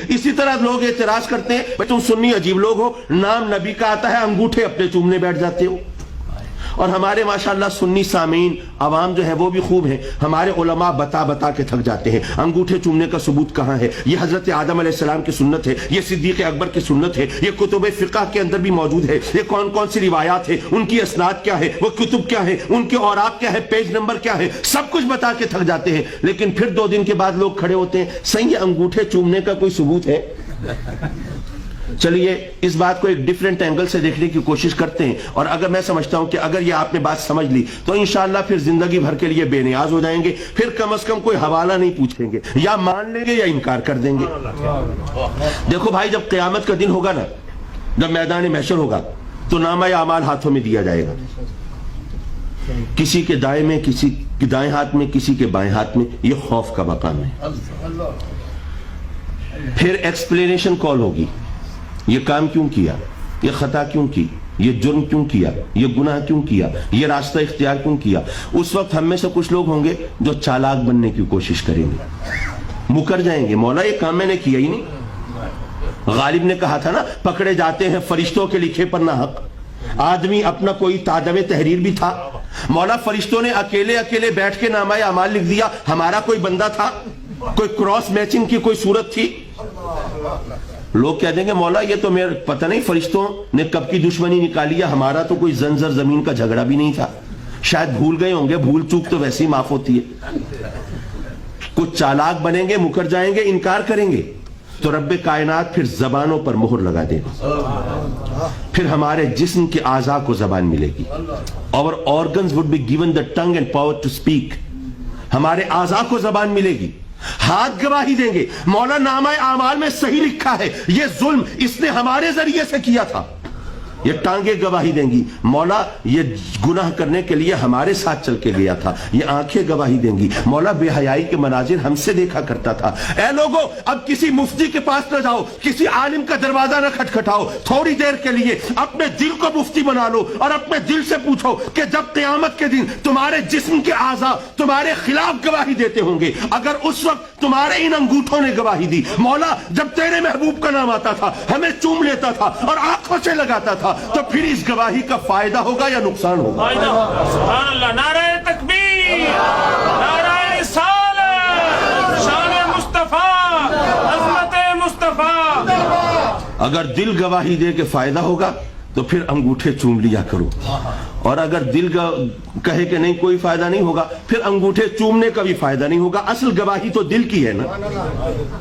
اسی طرح لوگ اعتراض کرتے ہیں تم سنی عجیب لوگ ہو، نام نبی کا آتا ہے انگوٹھے اپنے چومنے بیٹھ جاتے ہو۔ اور ہمارے ماشاءاللہ سنی سامعین عوام جو ہے وہ بھی خوب ہیں، ہمارے علماء بتا بتا کے تھک جاتے ہیں انگوٹھے چومنے کا ثبوت کہاں ہے، یہ حضرت آدم علیہ السلام کی سنت ہے، یہ صدیق اکبر کی سنت ہے، یہ کتب فقہ کے اندر بھی موجود ہے، یہ کون کون سی روایات ہیں، ان کی اسناد کیا ہے، وہ کتب کیا ہے، ان کے اوراق کیا ہے، پیج نمبر کیا ہے، سب کچھ بتا کے تھک جاتے ہیں۔ لیکن پھر 2 دن کے بعد لوگ کھڑے ہوتے ہیں، صحیح یہ انگوٹھے چومنے کا کوئی ثبوت ہے؟ چلیے اس بات کو ایک ڈیفرنٹ اینگل سے دیکھنے کی کوشش کرتے ہیں، اور اگر میں سمجھتا ہوں کہ اگر یہ آپ نے بات سمجھ لی تو انشاءاللہ پھر زندگی بھر کے لیے بے نیاز ہو جائیں گے، پھر کم از کم کوئی حوالہ نہیں پوچھیں گے، یا مان لیں گے یا انکار کر دیں گے۔ دیکھو بھائی، جب قیامت کا دن ہوگا نا، جب میدان محشر ہوگا تو نامہ اعمال ہاتھوں میں دیا جائے گا، کسی کے دائیں میں، کسی کے دائیں ہاتھ میں، کسی کے بائیں ہاتھ میں، یہ خوف کا مقام ہے۔ پھر ایکسپلینیشن کال ہوگی، یہ کام کیوں کیا، یہ خطا کیوں کی، یہ جرم کیوں کیا، یہ گناہ کیوں کیا، یہ راستہ اختیار کیوں کیا۔ اس وقت ہم میں سے کچھ لوگ ہوں گے جو چالاک بننے کی کوشش کریں گے، مکر جائیں گے، مولا یہ کام میں نے کیا ہی نہیں۔ غالب نے کہا تھا نا، پکڑے جاتے ہیں فرشتوں کے لکھے پر نہ حق۔ آدمی اپنا کوئی تادم تحریر بھی تھا، مولا فرشتوں نے اکیلے اکیلے بیٹھ کے نامہ اعمال لکھ دیا، ہمارا کوئی بندہ تھا، کوئی کراس میچنگ کی کوئی صورت تھی؟ لوگ کہہ دیں گے مولا یہ تو میرے پتہ نہیں فرشتوں نے کب کی دشمنی نکالی ہے، ہمارا تو کوئی زنجر زمین کا جھگڑا بھی نہیں تھا، شاید بھول گئے ہوں گے، بھول چوک تو ویسے ہی معاف ہوتی ہے۔ کچھ چالاک بنیں گے، مکر جائیں گے، انکار کریں گے تو رب کائنات پھر زبانوں پر مہر لگا دے گا، پھر ہمارے جسم کے اعضاء کو زبان ملے گی۔ Our organs would be given the tongue and power to speak، ہمارے اعضاء کو زبان ملے گی، ہاتھ گواہی دیں گے، مولا نامہ اعمال میں صحیح لکھا ہے، یہ ظلم اس نے ہمارے ذریعے سے کیا تھا۔ یہ ٹانگیں گواہی دیں گی، مولا یہ گناہ کرنے کے لیے ہمارے ساتھ چل کے گیا تھا۔ یہ آنکھیں گواہی دیں گی، مولا بے حیائی کے مناظر ہم سے دیکھا کرتا تھا۔ اے لوگو، اب کسی مفتی کے پاس نہ جاؤ، کسی عالم کا دروازہ نہ کھٹکھٹاؤ، تھوڑی دیر کے لیے اپنے دل کو مفتی بنا لو اور اپنے دل سے پوچھو کہ جب قیامت کے دن تمہارے جسم کے اعضاء تمہارے خلاف گواہی دیتے ہوں گے، اگر اس وقت تمہارے ان انگوٹھوں نے گواہی دی، مولا جب تیرے محبوب کا نام آتا تھا ہمیں چوم لیتا تھا اور آنکھوں سے لگاتا تھا، تو پھر اس گواہی کا فائدہ ہوگا یا نقصان ہوگا؟ سبحان اللہ، نعرہ تکبیر، نعرہ رسالت، شان مصطفیٰ، عظمت مصطفیٰ۔ اگر دل گواہی دے کے فائدہ ہوگا تو پھر انگوٹھے چوم لیا کرو، اور اگر دل کہے کہ نہیں کوئی فائدہ نہیں ہوگا، پھر انگوٹھے چومنے کا بھی فائدہ نہیں ہوگا۔ اصل گواہی تو دل کی ہے نا۔